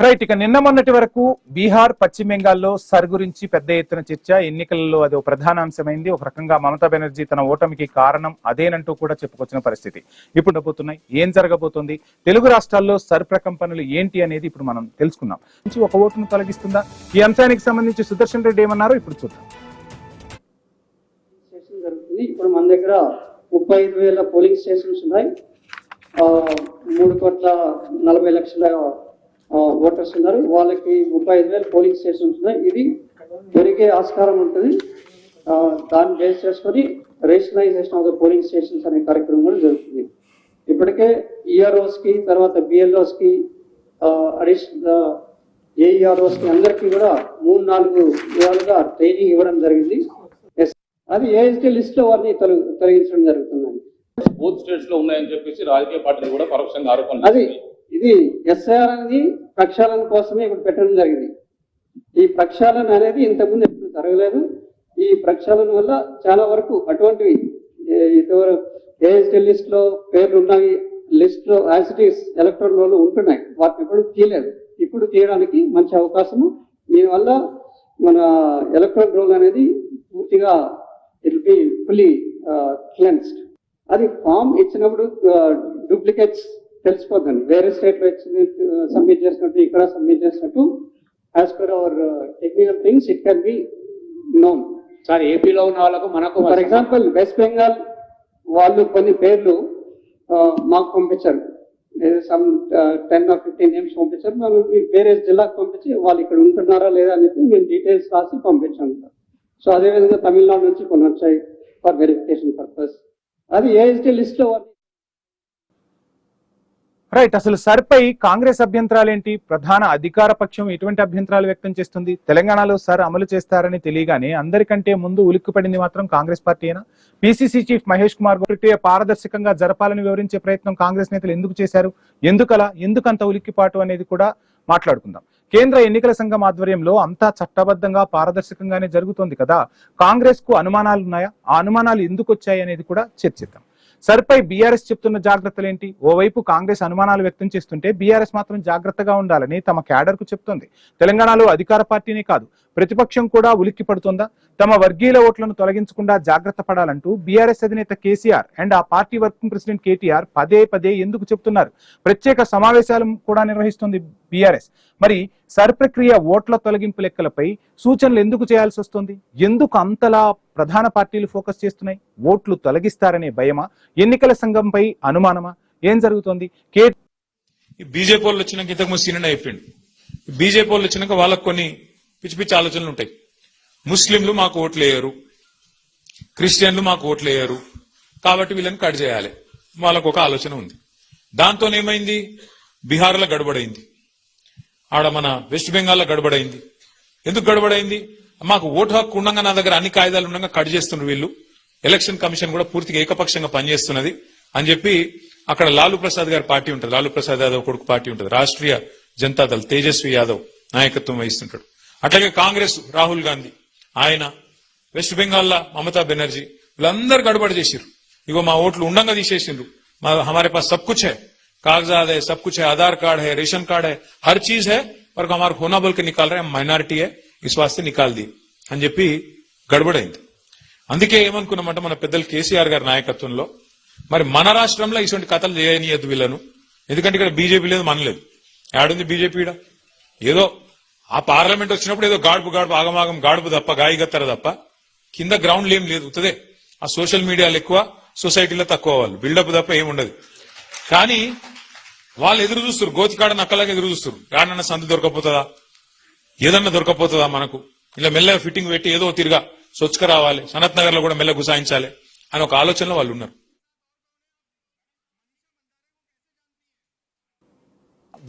Right. ఇక నిన్న మొన్నటి వరకు బీహార్, పశ్చిమ బెంగాల్లో సర్ గురించి పెద్ద ఎత్తున చర్చ, ఎన్నికలలో అది ప్రధాన అంశమైంది. ఒక రకంగా మమతా బెనర్జీ తన ఓటమికి కారణం అదేనంటూ కూడా చెప్పుకొచ్చిన పరిస్థితి ఇప్పుడు పోతున్నాయి. ఏం జరగబోతోంది, తెలుగు రాష్ట్రాల్లో సర్ ప్రకంపనలు ఏంటి అనేది ఇప్పుడు మనం తెలుసుకుందాం. ఒక ఓటును తొలగిస్తుందా, ఈ అంశానికి సంబంధించి సుదర్శన్ రెడ్డి ఏమన్నారు ఇప్పుడు చూద్దాం. ఇప్పుడు మన దగ్గర 35,000 పోలింగ్ స్టేషన్స్ ఉన్నాయి. 3,40,00,000 ఓటర్స్ ఉన్నారు. వాళ్ళకి 35,000 పోలింగ్ స్టేషన్స్ ఉన్నాయి. ఇది పెరిగే ఆస్కారం ఉంటుంది. దాన్ని బేస్ చేసుకొని rationalization of the polling stations అనే కార్యక్రమం కూడా జరుగుతుంది. ఇప్పటికే ఈఆర్ఓస్ కి, తర్వాత బిఎల్ఓస్ కి, అడిషనల్ ఏఈఆర్ఓస్ కి అందరికీ కూడా 3-4 విధాలుగా ట్రైనింగ్ ఇవ్వడం జరిగింది. అది ఏఎస్టీ లిస్ట్ లో వారిని తొలగించడం జరుగుతుందండి. బూత్ స్టేట్స్ లో ఉన్నాయని చెప్పేసి రాజకీయ పార్టీలు కూడా పరోక్షంగా ఆరోపణలు. అది ఇది ఎస్ఐఆర్ అనేది ప్రక్షాళన కోసమే ఇప్పుడు పెట్టడం జరిగింది. ఈ ప్రక్షాళన అనేది ఇంతకుముందు ఎప్పుడు జరగలేదు. ఈ ప్రక్షాళన వల్ల చాలా వరకు అటువంటివి ఏఎస్టీ లిస్ట్ లో పేర్లు ఉన్నవి, లిస్ట్ లో యాసిటీస్ ఎలక్ట్రల్ రోల్ ఉంటున్నాయి, వాటిని ఎప్పుడు తీయలేదు. ఇప్పుడు తీయడానికి మంచి అవకాశము. దీనివల్ల మన ఎలక్ట్రల్ రోల్ అనేది పూర్తిగా it will be fully cleansed. అది ఫామ్ ఇచ్చినప్పుడు డూప్లికేట్స్ తెలిసిపోతుంది. వేరే స్టేట్ లో సబ్మిట్ చేసినట్టు, ఇక్కడ సబ్మిట్ చేసినట్టు as per our technical things it can be known. Sir, ఏపీలో ఉన్న వాళ్ళకు మనకు ఫర్ ఎగ్జాంపుల్ వెస్ట్ బెంగాల్ వాళ్ళు కొన్ని పేర్లు మాకు పంపించారు. సమ్ 10 or 15 నేమ్స్ పంపించారు. మేము వేరే జిల్లాకు పంపించి వాళ్ళు ఇక్కడ ఉంటున్నారా లేదా అని చెప్పి మేము డీటెయిల్స్ రాసి పంపించాం. సో అదేవిధంగా తమిళనాడు నుంచి కొన్ని వచ్చాయి ఫర్ వెరిఫికేషన్ పర్పస్. అది ఏఎస్టీ లిస్ట్ లో. రైట్. అసలు సర్పై కాంగ్రెస్ అభ్యంతరాలేంటి? ప్రధాన అధికార పక్షం ఎటువంటి అభ్యంతరాలు వ్యక్తం చేస్తుంది? తెలంగాణలో సర్ అమలు చేస్తారని తెలియగానే అందరికంటే ముందు ఉలిక్కిపడింది మాత్రం కాంగ్రెస్ పార్టీయేనా? పిసిసి చీఫ్ మహేష్ కుమార్ ప్రక్రియ పారదర్శకంగా జరపాలని వివరించే ప్రయత్నం కాంగ్రెస్ నేతలు ఎందుకు చేశారు? ఎందుకలా, ఎందుకంత ఉలిక్కిపాటు అనేది కూడా మాట్లాడుకుందాం. కేంద్ర ఎన్నికల సంఘం ఆధ్వర్యంలో అంతా చట్టబద్ధంగా పారదర్శకంగానే జరుగుతోంది కదా. కాంగ్రెస్ కు అనుమానాలు ఉన్నాయా? ఆ అనుమానాలు ఎందుకు వచ్చాయి అనేది కూడా చర్చిద్దాం. సర్పై బీఆర్ఎస్ చెప్తున్న జాగ్రత్తలేంటి? ఓవైపు కాంగ్రెస్ అనుమానాలు వ్యక్తం చేస్తుంటే బీఆర్ఎస్ మాత్రం జాగ్రత్తగా ఉండాలని తమ క్యాడర్ కు చెప్తోంది. తెలంగాణలో అధికార పార్టీనే కాదు, ప్రతిపక్షం కూడా ఉలిక్కి పడుతోందా? తమ వర్గీయుల ఓట్లను తొలగించకుండా జాగ్రత్త పడాలంటూ బీఆర్ఎస్ అధినేత కేసీఆర్ అండ్ ఆ పార్టీ వర్కింగ్ ప్రెసిడెంట్ కేటీఆర్ పదే పదే ఎందుకు చెప్తున్నారు? ప్రత్యేక సమావేశాలు కూడా నిర్వహిస్తుంది బీఆర్ఎస్. మరి సర్ ప్రక్రియ ఓట్ల తొలగింపు లెక్కలపై సూచనలు ఎందుకు చేయాల్సి వస్తుంది? ఎందుకు అంతలా ప్రధాన పార్టీలు ఫోకస్ చేస్తున్నాయి? ఓట్లు తొలగిస్తారనే భయమా? ఎన్నికల సంఘంపై అనుమానమా? ఏం జరుగుతోంది? బీజేపీ వాళ్ళు వచ్చినాక ఇంతకుముందు సీనియర్ అయిపోయింది. బీజేపీ వాళ్ళు వచ్చినాక వాళ్ళకు కొన్ని పిచ్చి పిచ్చి ఆలోచనలు ఉంటాయి. ముస్లింలు మాకు ఓట్లు వేయరు, క్రిస్టియన్లు మాకు ఓట్లు వేయరు, కాబట్టి వీళ్ళని కట్ చేయాలి, వాళ్ళకు ఒక ఆలోచన ఉంది. దాంతోనేమైంది? బీహార్లో గడబడైంది, ఆడ మన వెస్ట్ బెంగాల్లో గడబడైంది. ఎందుకు గడబడైంది? మాకు ఓటు హక్కు ఉండగా, నా దగ్గర అన్ని కాయిదాలు ఉండగా కట్ చేస్తున్నారు వీళ్ళు, ఎలక్షన్ కమిషన్ కూడా పూర్తిగా ఏకపక్షంగా పనిచేస్తున్నది అని చెప్పి అక్కడ లాలూ ప్రసాద్ గారి పార్టీ ఉంటుంది, లాలూ ప్రసాద్ యాదవ్ కొడుకు పార్టీ ఉంటుంది, రాష్ట్రీయ జనతాదళ్ తేజస్వి యాదవ్ నాయకత్వం వహిస్తుంటాడు. అట్లాగే కాంగ్రెస్ రాహుల్ గాంధీ, ఆయన వెస్ట్ బెంగాల్లో మమతా బెనర్జీ, వీళ్ళందరూ గడబడి చేసిరు. ఇగో మా ఓట్లు ఉండంగా తీసేసిండ్రు. हमारे पास सब कुछ है, कागजात है, सब कुछ है, आधार कार्ड है, रेशन कार्ड है, हर चीज है, पर हमारा होना बोल के निकाल रहे हैं, మైనారిటీ है, इस वास्ते निकाल दी అని చెప్పి గడబడైంది. అందుకే ఏమనుకున్నామంటే మన పెద్దలు కేసీఆర్ గారి నాయకత్వంలో మరి మన రాష్ట్రంలో ఇటువంటి కథలు చేయనీయద్దు వీళ్ళను. ఎందుకంటే ఇక్కడ బీజేపీ లేదు, మనలేదు. ఏడుంది బీజేపీ? ఏదో ఆ పార్లమెంట్ వచ్చినప్పుడు ఏదో గాడుపు ఆగమాగం గాడుపు తప్ప, గాయగత్తర తప్ప కింద గ్రౌండ్ ఏం లేదు. ఉత్తదే ఆ సోషల్ మీడియాలో ఎక్కువ, సొసైటీలో తక్కువ, వాళ్ళు బిల్డప్ తప్ప ఏముండదు. కానీ వాళ్ళు ఎదురు చూస్తారు, గోతికాడ నక్కలాగా ఎదురు చూస్తారు. రానన్న సందు దొరకపోతుందా, ఏదన్నా దొరకపోతుందా మనకు, ఇలా మెల్లగా ఫిట్టింగ్ పెట్టి ఏదో తిరిగా సొచ్చుక రావాలి, సనత్ నగర్ లో కూడా మెల్ల గుసాయించాలి అని ఒక ఆలోచనలో వాళ్ళు ఉన్నారు.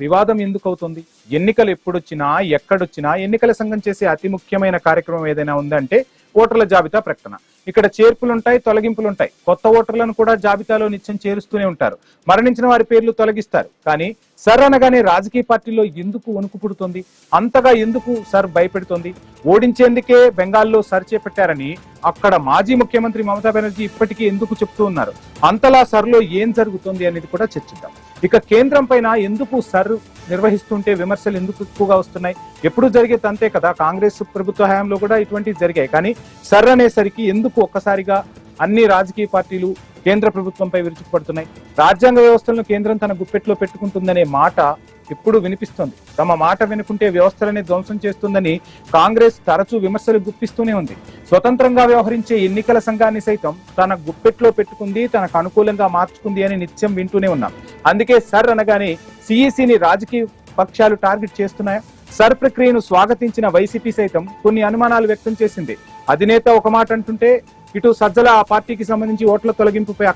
వివాదం ఎందుకు అవుతుంది? ఎన్నికలు ఎప్పుడొచ్చినా ఎక్కడొచ్చినా ఎన్నికల సంఘం చేసే అతి ముఖ్యమైన కార్యక్రమం ఏదైనా ఉందంటే ఓటర్ల జాబితా ప్రకటన. ఇక్కడ చేర్పులుంటాయి, తొలగింపులుంటాయి. కొత్త ఓటర్లను కూడా జాబితాలో నిత్యం చేరుస్తూనే ఉంటారు. మరణించిన వారి పేర్లు తొలగిస్తారు. కానీ సర్ అనగానే రాజకీయ పార్టీల్లో ఎందుకు వణుకు పుడుతుంది? అంతగా ఎందుకు సర్ భయపెడుతోంది? ఓడించేందుకే బెంగాల్లో సర్ చేపట్టారని అక్కడ మాజీ ముఖ్యమంత్రి మమతా బెనర్జీ ఇప్పటికీ ఎందుకు చెప్తూ ఉన్నారు? అంతలా సర్లో ఏం జరుగుతుంది అనేది కూడా చర్చిద్దాం. ఇక కేంద్రం పైన ఎందుకు సర్ నిర్వహిస్తుంటే విమర్శలు ఎందుకు ఎక్కువగా వస్తున్నాయి? ఎప్పుడు జరిగేది అంతే కదా, కాంగ్రెస్ ప్రభుత్వ హయాంలో కూడా ఇటువంటివి జరిగాయి. కానీ సర్ అనేసరికి ఎందుకు ఒక్కసారిగా అన్ని రాజకీయ పార్టీలు కేంద్ర ప్రభుత్వంపై విరుచుకుపడుతున్నాయి? రాజ్యాంగ వ్యవస్థలను కేంద్రం తన గుప్పెట్లో పెట్టుకుంటుందనే మాట ఇప్పుడు వినిపిస్తోంది. తమ మాట వినుకుంటే వ్యవస్థలనే ధ్వంసం చేస్తుందని కాంగ్రెస్ తరచూ విమర్శలు గుప్పిస్తూనే ఉంది. స్వతంత్రంగా వ్యవహరించే ఎన్నికల సంఘాన్ని సైతం తన గుప్పెట్లో పెట్టుకుంది, తనకు అనుకూలంగా మార్చుకుంది అని నిత్యం వింటూనే ఉన్నాం. అందుకే సర్ అనగానే సిఈసిని రాజకీయ పక్షాలు టార్గెట్ చేస్తున్నాయా? సర్ ప్రక్రియను స్వాగతించిన వైసీపీ సైతం కొన్ని అనుమానాలు వ్యక్తం చేసింది. అధినేత ఒక మాట అంటుంటే ఇటు సజ్జల ఆ పార్టీకి సంబంధించి ఓట్ల తొలగింపుపై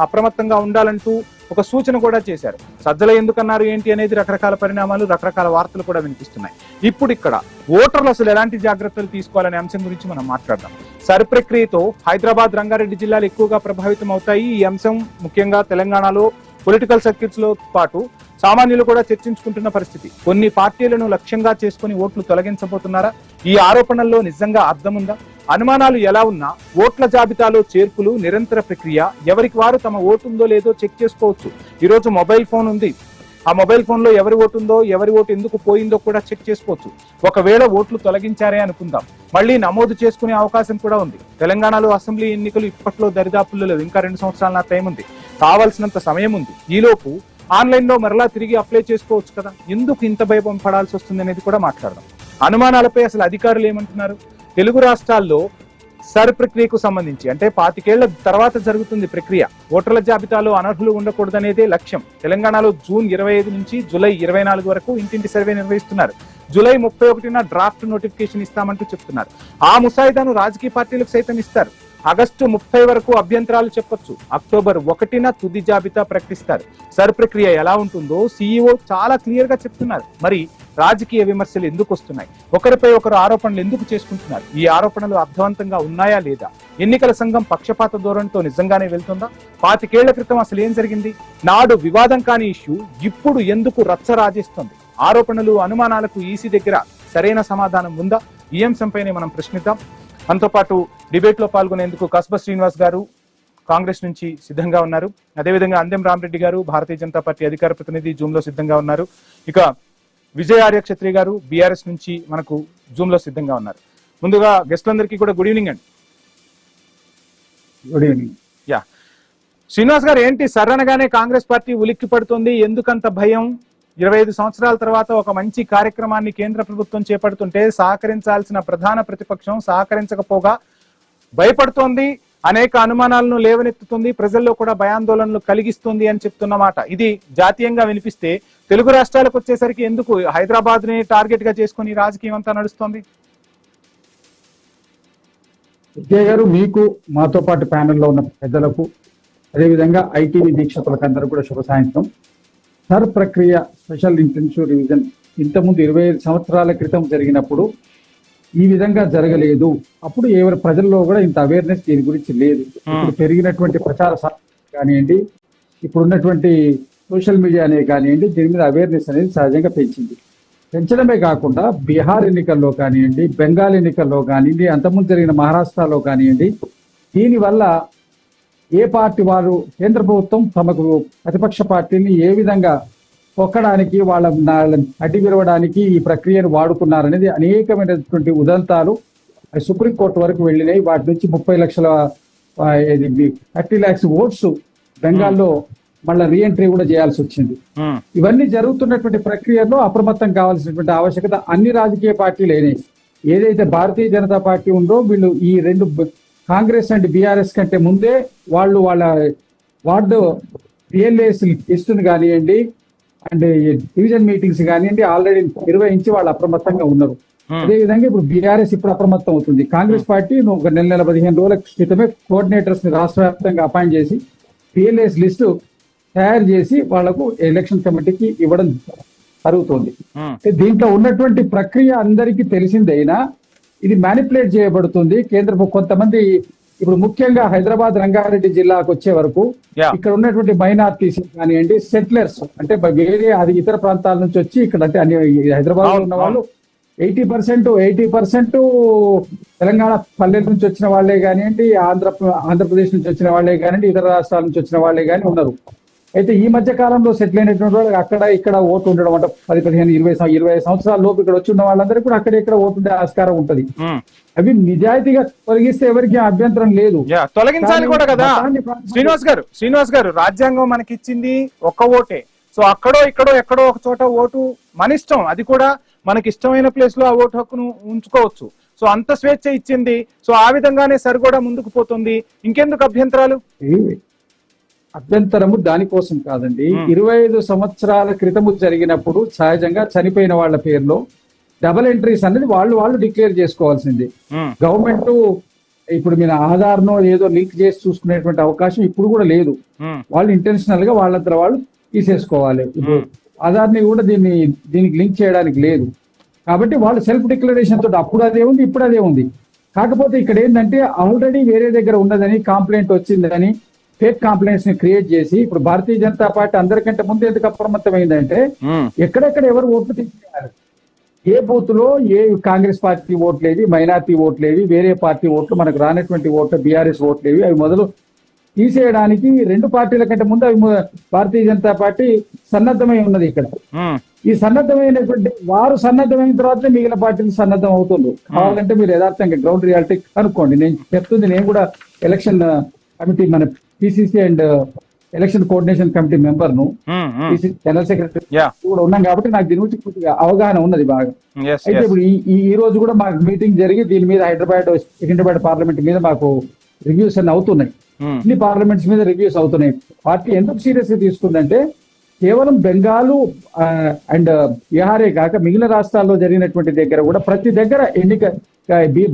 అప్రమత్తంగా ఉండాలంటూ ఒక సూచన కూడా చేశారు. సజ్జల ఎందుకన్నారు ఏంటి అనేది రకరకాల పరిణామాలు, రకరకాల వార్తలు కూడా వినిపిస్తున్నాయి. ఇప్పుడు ఇక్కడ ఓటర్లు అసలు ఎలాంటి జాగ్రత్తలు తీసుకోవాలనే అంశం గురించి మనం మాట్లాడదాం. సర్ ప్రక్రియతో హైదరాబాద్, రంగారెడ్డి జిల్లాలు ఎక్కువగా ప్రభావితం అవుతాయి. ఈ అంశం ముఖ్యంగా తెలంగాణలో పొలిటికల్ సర్కిల్స్ లో పాటు సామాన్యులు కూడా చర్చించుకుంటున్న పరిస్థితి. కొన్ని పార్టీలను లక్ష్యంగా చేసుకుని ఓట్లు తొలగించబోతున్నారా? ఈ ఆరోపణల్లో నిజంగా అర్థం ఉందా? అనుమానాలు ఎలా ఉన్నా ఓట్ల జాబితాలో చేర్పులు నిరంతర ప్రక్రియ. ఎవరికి వారు తమ ఓటు ఉందో లేదో చెక్ చేసుకోవచ్చు. ఈరోజు మొబైల్ ఫోన్ ఉంది. ఆ మొబైల్ ఫోన్ లో ఎవరి ఓటు ఉందో, ఎవరి ఓటు ఎందుకు పోయిందో కూడా చెక్ చేసుకోవచ్చు. ఒకవేళ ఓట్లు తొలగించారే అనుకుందాం, మళ్ళీ నమోదు చేసుకునే అవకాశం కూడా ఉంది. తెలంగాణలో అసెంబ్లీ ఎన్నికలు ఇప్పట్లో దరిదాపుల్లో లేవు. ఇంకా 2 సంవత్సరాల టైం ఉంది, కావాల్సినంత సమయం ఉంది. ఈలోపు ఆన్లైన్ లో మరలా తిరిగి అప్లై చేసుకోవచ్చు కదా. ఎందుకు ఇంత భయం పడాల్సి వస్తుంది అనేది కూడా మాట్లాడదాం. అనుమానాలపై అసలు అధికారులు ఏమంటున్నారు? తెలుగు రాష్ట్రాల్లో సర్ ప్రక్రియకు సంబంధించి అంటే 25 ఏళ్ల తర్వాత జరుగుతుంది ప్రక్రియ. ఓటర్ల జాబితాలో అనర్హులు ఉండకూడదనేదే లక్ష్యం. తెలంగాణలో జూన్ 25 నుంచి జూలై 24 వరకు ఇంటింటి సర్వే నిర్వహిస్తున్నారు. జూలై 31న డ్రాఫ్ట్ నోటిఫికేషన్ ఇస్తామంటూ చెప్తున్నారు. ఆ ముసాయిదాను రాజకీయ పార్టీలకు సైతం ఇస్తారు. ఆగస్టు 30 వరకు అభ్యంతరాలు చెప్పొచ్చు. అక్టోబర్ 1న తుది జాబితా ప్రకటిస్తారు. సర్ ప్రక్రియ ఎలా ఉంటుందో సీఈఓ చాలా క్లియర్ గా చెప్తున్నారు. మరి రాజకీయ విమర్శలు ఎందుకు వస్తున్నాయి? ఒకరిపై ఒకరు ఆరోపణలు ఎందుకు చేసుకుంటున్నారు? ఈ ఆరోపణలు అర్థవంతంగా ఉన్నాయా లేదా? ఎన్నికల సంఘం పక్షపాత ధోరణితో నిజంగానే వెళ్తుందా? 25 ఏళ్ల క్రితం అసలు ఏం జరిగింది? నాడు వివాదం కాని ఇష్యూ ఇప్పుడు ఎందుకు రచ్చ రాజేస్తుంది? ఆరోపణలు, అనుమానాలకు ఈసీ దగ్గర సరైన సమాధానం ఉందా? ఈ అంశంపైనే మనం ప్రశ్నిద్దాం. మనతో పాటు డిబేట్ లో పాల్గొనేందుకు కస్బా శ్రీనివాస్ గారు కాంగ్రెస్ నుంచి సిద్ధంగా ఉన్నారు. అదేవిధంగా అందెం రామరెడ్డి గారు భారతీయ జనతా పార్టీ అధికార ప్రతినిధి జూమ్ లో సిద్ధంగా ఉన్నారు. ఇక విజయ్ ఆర్య క్షత్రి గారు బీఆర్ఎస్ నుంచి మనకు జూమ్ లో సిద్ధంగా ఉన్నారు. ముందుగా గెస్ట్లందరికీ కూడా గుడ్ ఈవినింగ్ అండి. Good evening. యా, శ్రీనివాస్ గారు, ఏంటి సర్ అనగానే కాంగ్రెస్ పార్టీ ఉలిక్కి పడుతుంది? ఎందుకంత భయం? 25 సంవత్సరాల తర్వాత ఒక మంచి కార్యక్రమాన్ని కేంద్ర ప్రభుత్వం చేపడుతుంటే సహకరించాల్సిన ప్రధాన ప్రతిపక్షం సహకరించకపోగా భయపడుతోంది, అనేక అనుమానాలను లేవనెత్తుతుంది, ప్రజల్లో కూడా భయాందోళనలు కలిగిస్తుంది అని చెప్తున్నమాట. ఇది జాతీయంగా వినిపిస్తే తెలుగు రాష్ట్రాలకు వచ్చేసరికి ఎందుకు హైదరాబాద్ ని టార్గెట్ గా చేసుకుని రాజకీయం అంతా నడుస్తోంది? విజయ్ గారు, మీకు మాతో పాటు ప్యానెల్లో ఉన్న పెద్దలకు అదేవిధంగా ఐటీవీ దీక్షకులకు అందరూ కూడా శుభ సాయంత్రం. సర్ ప్రక్రియ స్పెషల్ ఇంటెన్సివ్ రివిజన్ ఇంతకుముందు 25 సంవత్సరాల క్రితం జరిగినప్పుడు ఈ విధంగా జరగలేదు. అప్పుడు ఎవరి ప్రజల్లో కూడా ఇంత అవేర్నెస్ దీని గురించి లేదు. ఇప్పుడు పెరిగినటువంటి ప్రచార కానివ్వండి, ఇప్పుడు ఉన్నటువంటి సోషల్ మీడియా అనేది కానివ్వండి, దీని మీద అవేర్నెస్ అనేది సహజంగా పెంచడమే కాకుండా బీహార్ ఎన్నికల్లో కానివ్వండి, బెంగాల్ ఎన్నికల్లో కానివ్వండి, అంతకుముందు జరిగిన మహారాష్ట్రలో కానివ్వండి, దీనివల్ల ఏ పార్టీ వారు కేంద్ర ప్రభుత్వం తమకు ప్రతిపక్ష పార్టీని ఏ విధంగా పొక్కడానికి, వాళ్ళ అడ్డి విరవడానికి ఈ ప్రక్రియను వాడుకున్నారనేది అనేకమైనటువంటి ఉదంతాలు సుప్రీంకోర్టు వరకు వెళ్ళినాయి. వాటి నుంచి 30 లక్షల 30 lakhs ఓట్స్ బెంగాల్లో మళ్ళీ రీఎంట్రీ కూడా చేయాల్సి వచ్చింది. ఇవన్నీ జరుగుతున్నటువంటి ప్రక్రియలో అప్రమత్తం కావాల్సినటువంటి ఆవశ్యకత అన్ని రాజకీయ పార్టీలు అయినాయి. ఏదైతే భారతీయ జనతా పార్టీ ఉందో వీళ్ళు ఈ 2 కాంగ్రెస్ అండ్ బీఆర్ఎస్ కంటే ముందే వాళ్ళు వాళ్ళ వార్డు పిఎల్ఏస్ లిస్టును కానివ్వండి అండ్ డివిజన్ మీటింగ్స్ కానివ్వండి ఆల్రెడీ నిర్వహించి వాళ్ళు అప్రమత్తంగా ఉన్నారు. అదేవిధంగా ఇప్పుడు బీఆర్ఎస్ ఇప్పుడు అప్రమత్తం అవుతుంది. కాంగ్రెస్ పార్టీ ఒక నెల 15 రోజుల క్రితమే కోఆర్డినేటర్స్ ని రాష్ట్ర వ్యాప్తంగా అపాయింట్ చేసి పిఎల్ఏస్ లిస్టు తయారు చేసి వాళ్లకు ఎలక్షన్ కమిటీకి ఇవ్వడం జరుగుతుంది. దీంట్లో ఉన్నటువంటి ప్రక్రియ అందరికీ తెలిసిందైనా ఇది మ్యానిపులేట్ చేయబడుతుంది. కేంద్ర కొంతమంది ఇప్పుడు ముఖ్యంగా హైదరాబాద్, రంగారెడ్డి జిల్లాకు వచ్చే వరకు ఇక్కడ ఉన్నటువంటి మైనార్టీస్ కానివ్వండి, సెటిలర్స్ అంటే వేరే అది ఇతర ప్రాంతాల నుంచి వచ్చి ఇక్కడ అంటే అన్ని హైదరాబాద్ లో ఉన్న వాళ్ళు 80% తెలంగాణ పల్లెల నుంచి వచ్చిన వాళ్ళే కానివ్వండి, ఆంధ్రప్రదేశ్ నుంచి వచ్చిన వాళ్ళే కానివ్వండి, ఇతర రాష్ట్రాల నుంచి వచ్చిన వాళ్ళే కానీ ఉన్నారు. అయితే ఈ మధ్య కాలంలో సెటిల్ అయినటువంటి వాళ్ళు అక్కడ ఇక్కడ ఓటు ఉండడం అంటే 10-15-20 సంవత్సరాల లోపు ఇక్కడ వచ్చి ఉన్న వాళ్ళందరికీ కూడా అక్కడ ఇక్కడ ఓటు ఉండే ఆస్కారం ఉంటది. అవి నిజాయితీగా తొలగిస్తే ఎవరికి అభ్యంతరం లేదు. తొలగించాలి కూడా కదా మతాన్ని శ్రీనివాస్ గారు రాజ్యాంగం మనకి ఇచ్చింది ఒక్క ఓటే. సో అక్కడో ఇక్కడో ఎక్కడో ఒక చోట ఓటు మన ఇష్టం, అది కూడా మనకి ఇష్టమైన ప్లేస్ లో ఆ ఓటు హక్కును ఉంచుకోవచ్చు. సో అంత స్వేచ్ఛ ఇచ్చింది. సో ఆ విధంగానే సరి కూడా ముందుకు పోతుంది. ఇంకెందుకు అభ్యంతరాలు? అభ్యంతరము దానికోసం కాదండి. 25 సంవత్సరాల క్రితము జరిగినప్పుడు సహజంగా చనిపోయిన వాళ్ళ పేరులో డబుల్ ఎంట్రీస్ అనేది వాళ్ళు డిక్లేర్ చేసుకోవాల్సింది. గవర్నమెంట్ ఇప్పుడు మీరు ఆధార్ నో ఏదో లింక్ చేసి చూసుకునేటువంటి అవకాశం ఇప్పుడు కూడా లేదు. వాళ్ళు ఇంటెన్షనల్ గా వాళ్ళంతా వాళ్ళు తీసేసుకోవాలి. ఇప్పుడు ఆధార్ ని కూడా దీనికి లింక్ చేయడానికి లేదు. కాబట్టి వాళ్ళు సెల్ఫ్ డిక్లరేషన్ తోటి అప్పుడు అదే ఉంది, ఇప్పుడు అదే ఉంది. కాకపోతే ఇక్కడ ఏంటంటే ఆల్రెడీ వేరే దగ్గర ఉన్నదని కంప్లైంట్ వచ్చిందని ఫేక్ కంప్లైంట్స్ ని క్రియేట్ చేసి ఇప్పుడు భారతీయ జనతా పార్టీ అందరికంటే ముందు ఎందుకు అప్రమత్తమైందంటే ఎక్కడెక్కడ ఎవరు ఓట్లు తీసేయాలి, ఏ బూత్ లో ఏ కాంగ్రెస్ పార్టీ ఓట్లేవి, మైనార్టీ ఓట్లేవి, వేరే పార్టీ ఓట్లు, మనకు రానటువంటి ఓట్లు బీఆర్ఎస్ ఓట్లేవి, అవి మొదలు తీసేయడానికి 2 పార్టీల కంటే ముందు అవి భారతీయ జనతా పార్టీ సన్నద్ధమై ఉన్నది. ఇక్కడ ఈ సన్నద్ధమైనటువంటి వారు సన్నద్ధమైన తర్వాత మిగిలిన పార్టీలు సన్నద్ధం అవుతుండ్రు. కావాలంటే మీరు యథార్థంగా గ్రౌండ్ రియాలిటీ కనుక్కోండి. నేను చెప్తుంది, నేను కూడా ఎలక్షన్ కమిటీ మన PCC and election coordination committee member ను, జనరల్ సెక్రటరీ కూడా ఉన్నాం కాబట్టి నాకు దీని గురించి పూర్తిగా అవగాహన ఉన్నది బాగా. అయితే ఇప్పుడు ఈ రోజు కూడా మాకు మీటింగ్ జరిగి దీని మీద హైదరాబాద్ పార్లమెంట్ మీద మాకు రివ్యూస్ అన్ని అవుతున్నాయి. ఇన్ని పార్లమెంట్స్ మీద రివ్యూస్ అవుతున్నాయి. పార్టీ ఎందుకు సీరియస్ గా తీసుకుందంటే కేవలం బెంగాలు అండ్ బీహారే కాక మిగిలిన రాష్ట్రాల్లో జరిగినటువంటి దగ్గర కూడా ప్రతి దగ్గర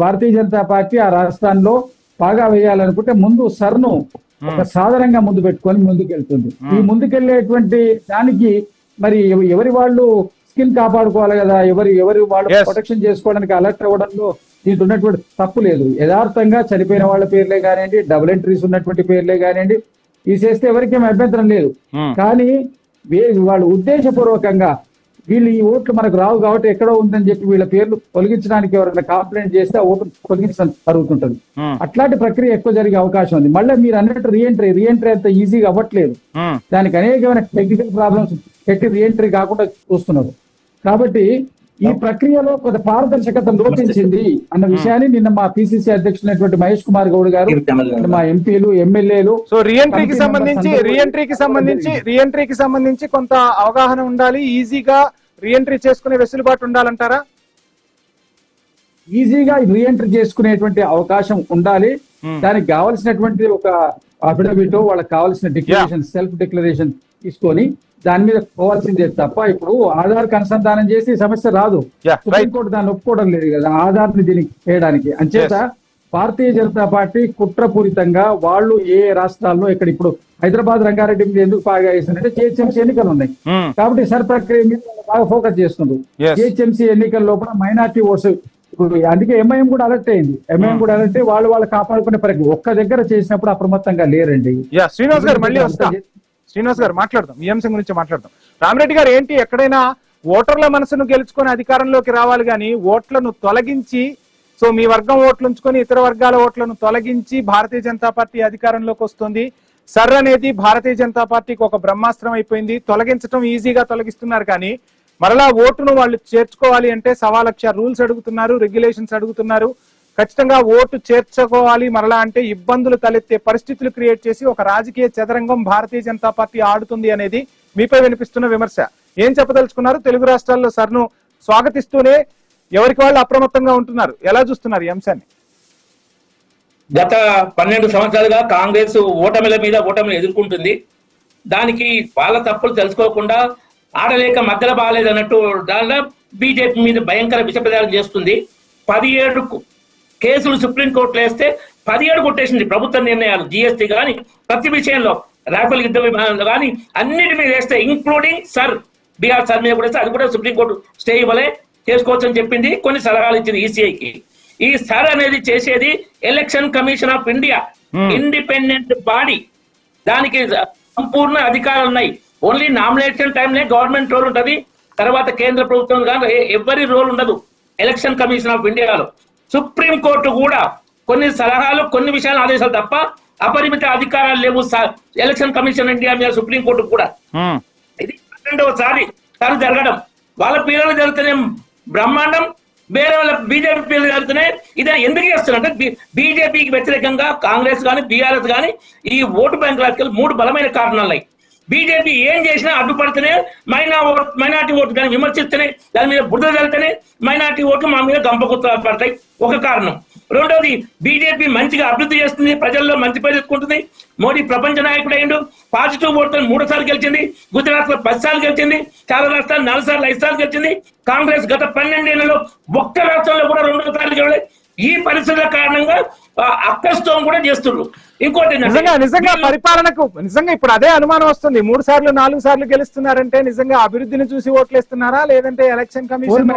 భారతీయ జనతా పార్టీ ఆ రాష్ట్రాల్లో బాగా వేయాలనుకుంటే ముందు సర్ను ఒక సాధారణంగా ముందు పెట్టుకొని ముందుకెళ్తుంది. ఈ ముందుకెళ్లేటువంటి దానికి మరి ఎవరి వాళ్ళు స్కిన్ కాపాడుకోవాలి కదా, ఎవరి వాళ్ళు ప్రొటెక్షన్ చేసుకోవడానికి అలర్ట్ అవ్వడంలో దీంట్లో ఉన్నటువంటి తప్పు లేదు. యథార్థంగా చనిపోయిన వాళ్ళ పేర్లే కానివ్వండి, డబుల్ ఎంట్రీస్ ఉన్నటువంటి పేర్లే కానివ్వండి తీసేస్తే ఎవరికేం అభ్యంతరం లేదు. కానీ వాళ్ళు ఉద్దేశపూర్వకంగా వీళ్ళు ఈ ఓట్లు మనకు రావు కాబట్టి ఎక్కడో ఉందని చెప్పి వీళ్ళ పేర్లు తొలగించడానికి ఎవరైనా కంప్లైంట్ చేస్తే ఆ ఓట్లు తొలగించడం జరుగుతుంటది. అట్లాంటి ప్రక్రియ ఎక్కువ జరిగే అవకాశం ఉంది. మళ్ళీ మీరు అన్నట్టు రీఎంట్రీ అంత ఈజీగా అవ్వట్లేదు. దానికి అనేకమైన టెక్నికల్ ప్రాబ్లమ్స్ పెట్టి రీఎంట్రీ కాకుండా చూస్తున్నారు. కాబట్టి ఈ ప్రక్రియలో కొంత పారదర్శకత లోపించింది అన్న విషయాన్ని నిన్న మా పిసిసి అధ్యక్షులైనటువంటి మహేష్ కుమార్ గౌడ్ గారు, మా ఎంపీలు, ఎమ్మెల్యేలు సో రీఎంట్రీకి సంబంధించి కొంత అవగాహన ఉండాలి, ఈజీగా రీఎంట్రీ చేసుకునే వెసులుబాటు ఉండాలంటారా? ఈజీగా రీఎంట్రీ చేసుకునేటువంటి అవకాశం ఉండాలి. దానికి కావాల్సినటువంటి ఒక అఫిడవిట్, వాళ్ళకి కావాల్సిన డిక్లరేషన్, సెల్ఫ్ డిక్లరేషన్ తీసుకొని దాని మీద పోవాల్సిందే తప్ప ఇప్పుడు ఆధార్ అనుసంధానం చేసి సమస్య రాదు. సుప్రీంకోర్టు దాన్ని ఒప్పుకోవడం లేదు కదా ఆధార్ ని దీనికి చేయడానికి. అంచేత భారతీయ జనతా పార్టీ కుట్రపూరితంగా వాళ్ళు ఏ రాష్ట్రాల్లో ఇక్కడ ఇప్పుడు హైదరాబాద్ రంగారెడ్డి మీద ఎందుకు బాగా వేసిందంటే జిహెచ్ఎంసీ ఎన్నికలు ఉన్నాయి కాబట్టి సర్ ప్రక్రియ మీద బాగా ఫోకస్ చేస్తున్నారు. జిహెచ్ఎంసీ ఎన్నికల లోపల మైనార్టీ ఓట్స్ ఇప్పుడు అందుకే ఎంఐఎం కూడా అలర్ట్ అయింది. ఎంఐఎం కూడా అలర్ట్ అయ్యి వాళ్ళు కాపాడుకునే ప్రక్రియ ఒక్క దగ్గర చేసినప్పుడు అప్రమత్తంగా లేరండి. శ్రీనివాస్ గారు మళ్ళీ వస్తా. శ్రీనివాస్ గారు మాట్లాడదాం, ఈ అంశం గురించి మాట్లాడదాం. రామరెడ్డి గారు ఏంటి ఎక్కడైనా ఓటర్ల మనసును గెలుచుకొని అధికారంలోకి రావాలి కానీ ఓట్లను తొలగించి, సో మీ వర్గం ఓట్లు ఉంచుకొని ఇతర వర్గాల ఓట్లను తొలగించి భారతీయ జనతా పార్టీ అధికారంలోకి వస్తుంది. సర్ అనేది భారతీయ జనతా పార్టీకి ఒక బ్రహ్మాస్త్రం అయిపోయింది. తొలగించడం ఈజీగా తొలగిస్తున్నారు కానీ మరలా ఓటును వాళ్ళు చేర్చుకోవాలి అంటే 1,00,000 రూల్స్ అడుగుతున్నారు, రెగ్యులేషన్స్ అడుగుతున్నారు. ఖచ్చితంగా ఓటు చేర్చుకోవాలి మరలా అంటే ఇబ్బందులు తలెత్తే పరిస్థితులు క్రియేట్ చేసి ఒక రాజకీయ చదరంగం భారతీయ జనతా పార్టీ ఆడుతుంది అనేది మీపై వినిపిస్తున్న విమర్శ. ఏం చెప్పదలుచుకున్నారు? తెలుగు రాష్ట్రాల్లో సర్ను స్వాగతిస్తూనే ఎవరికి వాళ్ళు అప్రమత్తంగా ఉంటున్నారు. ఎలా చూస్తున్నారు ఈ అంశాన్ని? గత 12 సంవత్సరాలుగా కాంగ్రెస్ ఓటమిని ఎదుర్కొంటుంది. దానికి వాళ్ళ తప్పులు తెలుసుకోకుండా ఆడలేక మధ్యలో బాగాలేదు అన్నట్టు దానిలో బీజేపీ మీద భయంకర విషప్రచారం చేస్తుంది. 17 కేసులు సుప్రీంకోర్టులో వేస్తే 17 కొట్టేసింది ప్రభుత్వ నిర్ణయాలు. జిఎస్టీ కానీ ప్రతి విషయంలో, రాఫెల్ యుద్ధ విమానాలు కానీ అన్నిటి మీద వేస్తే ఇంక్లూడింగ్ బీహార్ సర్ మీద కూడా అది కూడా సుప్రీంకోర్టు స్టే ఇవ్వలే, చేసుకోవచ్చు అని చెప్పింది. కొన్ని సలహాలు ఇచ్చింది ఈసీఐకి. ఈ సర్ అనేది చేసేది election commission of India, independent body. దానికి సంపూర్ణ అధికారాలు ఉన్నాయి. ఓన్లీ నామినేషన్ టైంలో గవర్నమెంట్ రోల్ ఉంటుంది, తర్వాత కేంద్ర ప్రభుత్వం కానీ ఎవరి రోల్ ఉండదు ఎలక్షన్ కమిషన్ ఆఫ్ ఇండియాలో. సుప్రీంకోర్టు కూడా కొన్ని సలహాలు, కొన్ని విషయాలు ఆదేశాలు తప్ప అపరిమిత అధికారాలు లేవు ఎలక్షన్ కమిషన్ ఇండియా మీద సుప్రీంకోర్టు కూడా. ఇది 12వసారి జరగడం. వాళ్ళ పిల్లలు జరుగుతూనే బ్రహ్మాండం, వేరే వాళ్ళ బీజేపీ పిల్లలు జరుగుతున్నాయి. ఇదే ఎందుకు చేస్తున్నారు అంటే బీజేపీకి వ్యతిరేకంగా కాంగ్రెస్ కానీ బీఆర్ఎస్ కానీ ఈ ఓటు బ్యాంక్ రాజకీయాలు 3 బలమైన కారణాలు. బీజేపీ ఏం చేసినా అడ్డుపడితేనే మైనార్టీ ఓటు దాన్ని విమర్శిస్తేనే దాని మీద బురద చల్లితేనే మైనార్టీ ఓట్లు మా మీద గంపగుత్తలు పడతాయి, ఒక కారణం. రెండోది, బీజేపీ మంచిగా అభివృద్ధి చేస్తుంది, ప్రజల్లో మంచి పేరు తెచ్చుకుంటుంది. మోడీ ప్రపంచ నాయకుడు అయ్యిండు, పాజిటివ్ ఓటుతో 3 సార్లు గెలిచింది, గుజరాత్ లో 10 సార్లు గెలిచింది, చాలా రాష్ట్రాలు 4 సార్లు 5 సార్లు గెలిచింది. కాంగ్రెస్ గత 12 ఏళ్లలో ఒక్క రాష్ట్రంలో కూడా 2 సార్లు గెలవలేదు. ఈ పరిస్థితుల కారణంగా అక్కస్తం కూడా చేస్తున్నారు. ఇంకోటి నిజంగా పరిపాలనకు నిజంగా ఇప్పుడు అదే అనుమానం వస్తుంది. 3 సార్లు 4 సార్లు గెలుస్తున్నారంటే నిజంగా అభివృద్ధిని చూసి ఓట్లేస్తున్నారా, లేదంటే election commission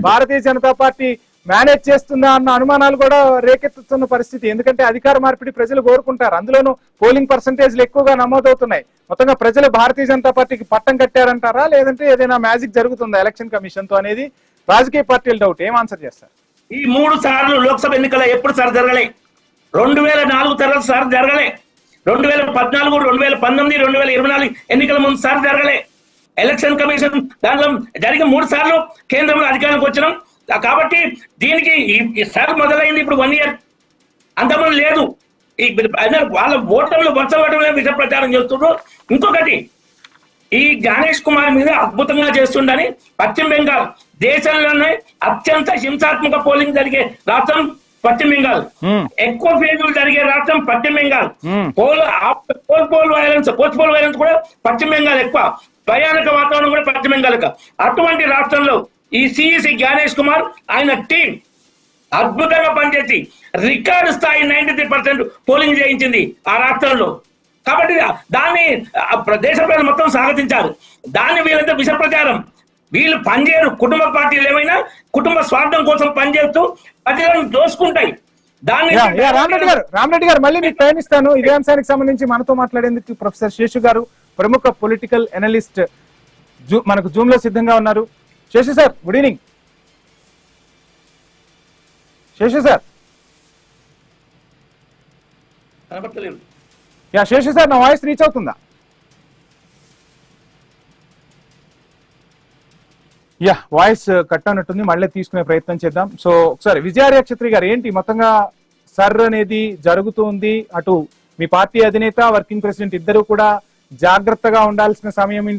Bharatiya Janata party manage చేస్తుందా అన్న అనుమానాలు కూడా రేకెత్తుతున్న పరిస్థితి. ఎందుకంటే అధికార మార్పిడి ప్రజలు కోరుకుంటారు, అందులోనూ పోలింగ్ పర్సంటేజ్లు ఎక్కువగా నమోదవుతున్నాయి. మొత్తంగా ప్రజలు భారతీయ జనతా పార్టీకి పట్టం కట్టారంటారా, లేదంటే ఏదైనా మ్యాజిక్ జరుగుతుందా ఎలక్షన్ కమిషన్ తో అనేది రాజకీయ పార్టీల డౌట్. ఏం ఆన్సర్ చేస్తారు? ఈ 3 సార్లు లోక్సభ ఎన్నికల్లో ఎప్పుడు సార్ జరగలే. 2004 తర్వాత సార్ జరగలే, 2014, 2019, 2024 ఎన్నికల ముందు సార్ జరగలే. ఎలక్షన్ కమిషన్ దానిలో జరిగిన 3 సార్లు కేంద్రంలో అధికారానికి వచ్చినాం. కాబట్టి దీనికి సార్ మొదలైంది ఇప్పుడు 1 year, అంతమంది లేదు. వాళ్ళ ఓటర్లు వరుస ఓటర్లు విష ప్రచారం చేస్తున్నారు. ఇంకొకటి, ఈ జ్ఞానేష్ కుమార్ మీద అద్భుతంగా చేస్తుండని పశ్చిమ బెంగాల్ దేశంలోనే అత్యంత హింసాత్మక పోలింగ్ జరిగే రాష్ట్రం పశ్చిమ బెంగాల్, ఎక్కువ ఫేజులు జరిగే రాష్ట్రం పశ్చిమ బెంగాల్, పోస్ట్ పోల్ వైలెన్స్ కూడా పశ్చిమ బెంగాల్ ఎక్కువ, భయానక వాతావరణం కూడా పశ్చిమ బెంగాల్. అటువంటి రాష్ట్రంలో ఈ సిఇసి జ్ఞానేష్ కుమార్ ఆయన టీం అద్భుతంగా పనిచేసి రికార్డు స్థాయి 93% పోలింగ్ చేయించింది ఆ రాష్ట్రంలో. కాబట్టి దాన్ని దేశ ప్రజలు మొత్తం స్వాగతించారు. దాన్ని వీళ్ళంతా విష ప్రచారం, వీళ్ళు పనిచేయరు. కుటుంబ పార్టీలు ఏమైనా కుటుంబ స్వార్థం కోసం పనిచేస్తూ ప్రజలను దోసుకుంటాయి. దాన్ని రామరెడ్డి గారు మళ్ళీ మీకు ప్రయాణిస్తాను. ఇదే అంశానికి సంబంధించి మనతో మాట్లాడేందుకు ప్రొఫెసర్ శేషు గారు, ప్రముఖ పొలిటికల్ అనలిస్ట్, మనకు జూమ్ లో సిద్ధంగా ఉన్నారు. Seshu sir, good evening. Seshu sir, Seshu sir, నా వాయిస్ రీచ్ అవుతుందా? వాయిస్ కట్ అన్నట్టుంది, మళ్ళీ తీసుకునే ప్రయత్నం చేద్దాం. సో ఒకసారి విజయార్య క్షత్రి గారు, ఏంటి మొత్తంగా సర్ అనేది జరుగుతుంది, అటు మీ పార్టీ అధినేత, వర్కింగ్ ప్రెసిడెంట్ ఇద్దరు కూడా జాగ్రత్తగా ఉండాల్సిన సమయం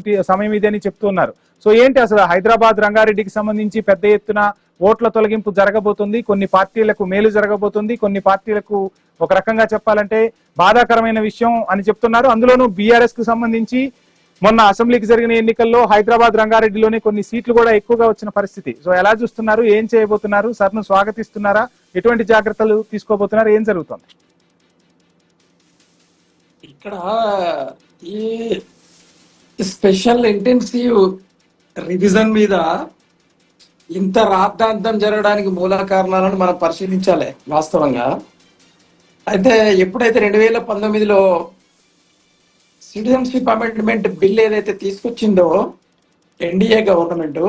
ఇది అని చెప్తున్నారు. సో ఏంటి అసలు హైదరాబాద్ రంగారెడ్డికి సంబంధించి పెద్ద ఎత్తున ఓట్ల తొలగింపు జరగబోతుంది, కొన్ని పార్టీలకు మేలు జరగబోతుంది, కొన్ని పార్టీలకు ఒక రకంగా చెప్పాలంటే బాధాకరమైన విషయం అని చెప్తున్నారు. అందులోనూ బీఆర్ఎస్ కు సంబంధించి మొన్న అసెంబ్లీకి జరిగిన ఎన్నికల్లో హైదరాబాద్ రంగారెడ్డిలోనే కొన్ని సీట్లు కూడా ఎక్కువగా వచ్చిన పరిస్థితి. సో ఎలా చూస్తున్నారు, ఏం చేయబోతున్నారు, సర్ను స్వాగతిస్తున్నారా, ఎటువంటి జాగ్రత్తలు తీసుకోబోతున్నారు, ఏం జరుగుతుంది? ఇక్కడ ఈ స్పెషల్ ఇంటెన్సివ్ రివిజన్ మీద ఇంత రాద్ధాంతం జరగడానికి మూల కారణాలను మనం పరిశీలించాలి వాస్తవంగా. అయితే ఎప్పుడైతే 2019లో సిటిజన్షిప్ అమెండ్మెంట్ బిల్ ఏదైతే తీసుకొచ్చిందో ఎన్డీఏ గవర్నమెంట్,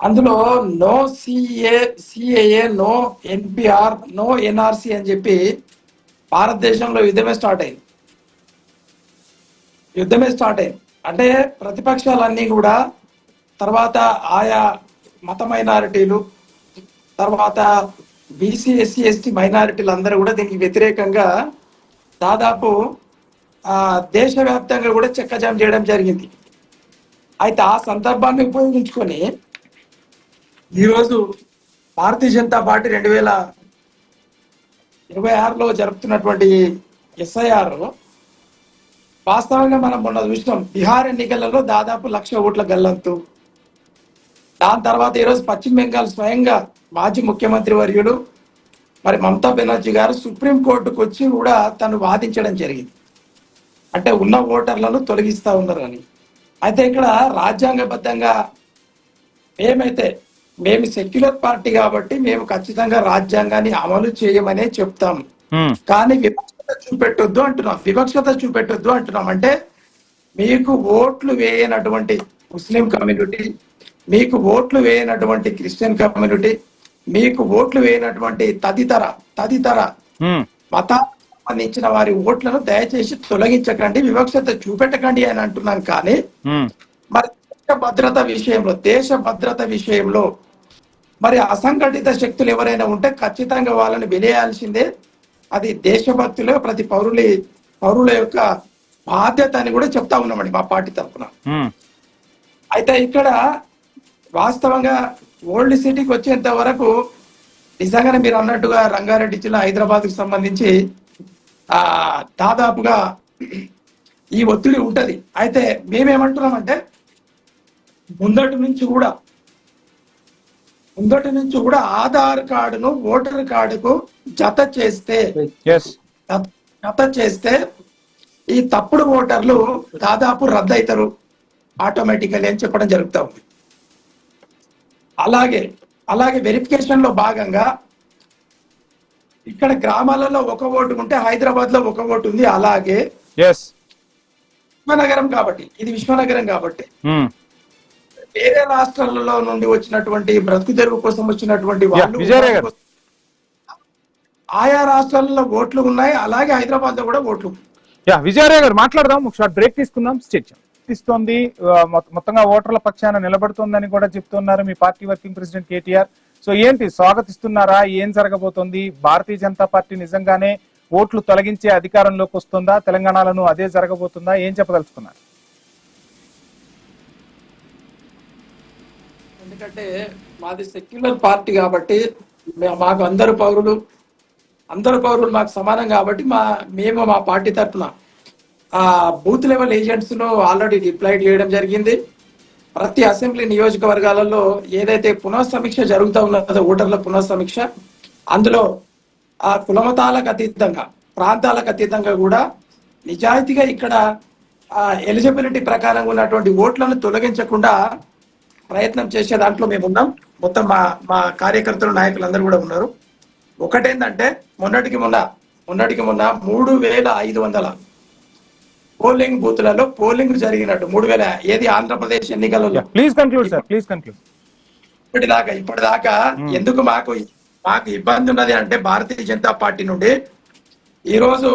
అందులో no CAA, no NPR, no NRC అని చెప్పి భారతదేశంలో యుద్ధమే స్టార్ట్ అయింది. అంటే ప్రతిపక్షాలన్నీ కూడా, తర్వాత ఆయా మత మైనారిటీలు, తర్వాత బీసీ, ఎస్సీ, ఎస్టీ మైనారిటీలు అందరూ కూడా దీనికి వ్యతిరేకంగా దాదాపు దేశవ్యాప్తంగా కూడా చెక్కజాం చేయడం జరిగింది. అయితే ఆ సందర్భాన్ని ఉపయోగించుకొని ఈరోజు భారతీయ జనతా పార్టీ 2026లో జరుపుతున్నటువంటి ఎస్ఐఆర్ వాస్తవంగా మనం మొన్న చూసినాం. బీహార్ ఎన్నికలలో దాదాపు 1,00,000 ఓట్ల గల్లంతు. దాని తర్వాత ఈరోజు పశ్చిమ బెంగాల్ స్వయంగా మాజీ ముఖ్యమంత్రి వర్యులు మరి మమతా బెనర్జీ గారు సుప్రీంకోర్టుకు వచ్చి కూడా తను వాదించడం జరిగింది. అంటే ఉన్న ఓటర్లను తొలగిస్తా ఉన్నారు అని. అయితే ఇక్కడ రాజ్యాంగబద్ధంగా మేము సెక్యులర్ పార్టీ కాబట్టి మేము ఖచ్చితంగా రాజ్యాంగాన్ని అమలు చేయమనే చెప్తాము. కానీ వివక్షత చూపెట్టొద్దు అంటున్నాం. అంటే మీకు ఓట్లు వేయనటువంటి ముస్లిం కమ్యూనిటీ, మీకు ఓట్లు వేయనటువంటి క్రిస్టియన్ కమ్యూనిటీ, మీకు ఓట్లు వేయనటువంటి తదితర మతాలకు సంబంధించిన వారి ఓట్లను దయచేసి తొలగించకండి, వివక్షత చూపెట్టకండి అని అంటున్నాం. కానీ మరి దేశ భద్రత విషయంలో మరి అసంఘటిత శక్తులు ఎవరైనా ఉంటే ఖచ్చితంగా వాళ్ళని వెలియాల్సిందే. అది దేశభక్తులు ప్రతి పౌరుల యొక్క బాధ్యత అని కూడా చెప్తా ఉన్నామండి మా పార్టీ తరఫున. అయితే ఇక్కడ వాస్తవంగా ఓల్డ్ సిటీకి వచ్చేంత వరకు నిజంగానే మీరు అన్నట్టుగా రంగారెడ్డి జిల్లా హైదరాబాద్ కు సంబంధించి దాదాపుగా ఈ ఒత్తిడి ఉంటది. అయితే మేమేమంటున్నామంటే ముందటి నుంచి కూడా ఆధార్ కార్డును ఓటర్ కార్డుకు జత చేస్తే ఈ తప్పుడు ఓటర్లు దాదాపు రద్దు అవుతారు ఆటోమేటికల్లీ అని చెప్పడం జరుగుతూ ఉంది. అలాగే వెరిఫికేషన్ లో భాగంగా ఇక్కడ గ్రామాలలో ఒక ఓటు ఉంటే హైదరాబాద్ లో ఒక ఓటు ఉంది. అలాగే విశ్వనగరం కాబట్టి వేరే రాష్ట్రాలలో నుండి వచ్చినటువంటి బ్రతుకు తెరువు కోసం వచ్చినటువంటి వాళ్ళు ఆయా రాష్ట్రాలలో ఓట్లు ఉన్నాయి, అలాగే హైదరాబాద్ లో కూడా ఓట్లు. విజయరాయ్ గారు మాట్లాడదాం, ఒక షార్ట్ బ్రేక్ తీసుకుందాం. ఇస్తోంది మొత్తంగా ఓటర్ల పక్షాన నిలబడుతోందని కూడా చెప్తున్నారు మీ party working president KTR. So ఏంటి, స్వాగతిస్తున్నారా? ఏం జరగబోతోంది? భారతీయ జనతా పార్టీ నిజంగానే ఓట్లు తొలగించే అధికారంలోకి వస్తుందా? తెలంగాణలో అదే జరగబోతుందా? ఏం చెప్పదలుచుకున్నారు? ఎందుకంటే మాది సెక్యులర్ పార్టీ కాబట్టి మాకు అందరు పౌరులు మాకు సమానం కాబట్టి మేము మా పార్టీ తరఫున బూత్ లెవెల్ ఏజెంట్స్ ను ఆల్రెడీ డిప్లాయిడ్ చేయడం జరిగింది. ప్రతి అసెంబ్లీ నియోజకవర్గాలలో ఏదైతే పునఃసమీక్ష జరుగుతూ ఉన్నదో ఓటర్ల పునఃసమీక్ష, అందులో ఆ కులమతాలకు అతీతంగా ప్రాంతాలకు అతీతంగా కూడా నిజాయితీగా ఇక్కడ ఎలిజిబిలిటీ ప్రకారం ఉన్నటువంటి ఓట్లను తొలగించకుండా ప్రయత్నం చేసే దాంట్లో మేము ఉన్నాం. మొత్తం మా కార్యకర్తలు నాయకులందరూ కూడా ఉన్నారు. ఒకటేంటంటే మొన్నటికి మొన్న 3500 పోలింగ్ బూత్లలో పోలింగ్ జరిగినట్టు 3000 ఏది ఆంధ్రప్రదేశ్ ఎన్నికలలో ఇప్పటిదాకా ఎందుకు మాకు ఇబ్బంది ఉన్నది అంటే భారతీయ జనతా పార్టీ నుండి ఈరోజు